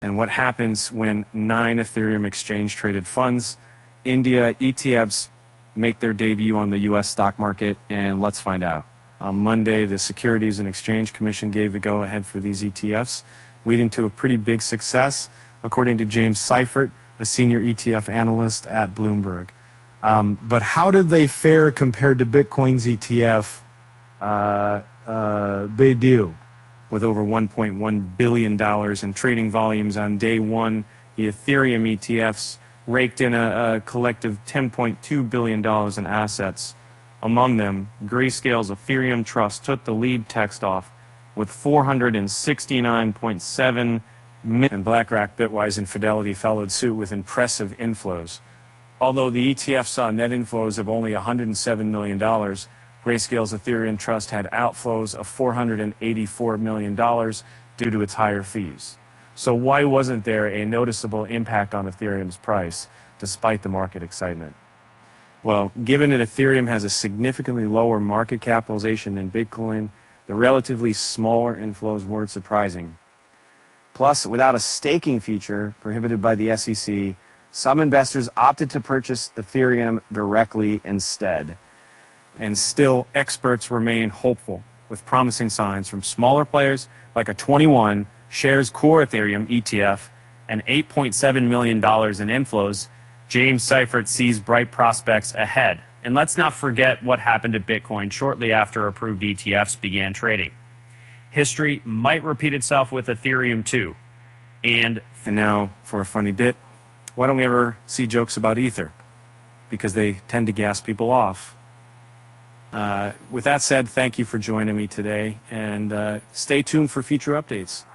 and what happens when 9 Ethereum exchange-traded funds, India ETFs, make their debut on the U.S. stock market, and let's find out. On Monday, the Securities and Exchange Commission gave the go-ahead for these ETFs, leading to a pretty big success, according to James Seifert, a senior ETF analyst at Bloomberg. But how did they fare compared to Bitcoin's ETF? They do. With over $1.1 billion in trading volumes on day one, the Ethereum ETFs raked in a collective $10.2 billion in assets. Among them, Grayscale's Ethereum Trust took the lead text off with $469.7 million, and BlackRock, Bitwise, and Fidelity followed suit with impressive inflows. Although the ETF saw net inflows of only $107 million, Grayscale's Ethereum Trust had outflows of $484 million due to its higher fees. So why wasn't there a noticeable impact on Ethereum's price, despite the market excitement? Well, given that Ethereum has a significantly lower market capitalization than Bitcoin, the relatively smaller inflows weren't surprising. Plus, without a staking feature prohibited by the SEC, some investors opted to purchase Ethereum directly instead. And still, experts remain hopeful, with promising signs from smaller players like a 21 shares core Ethereum ETF and $8.7 million in inflows. James Seifert sees bright prospects ahead. And let's not forget what happened to Bitcoin shortly after approved ETFs began trading. History might repeat itself with Ethereum too. And now, for a funny bit, why don't we ever see jokes about Ether? Because they tend to gas people off. With that said, thank you for joining me today, and stay tuned for future updates.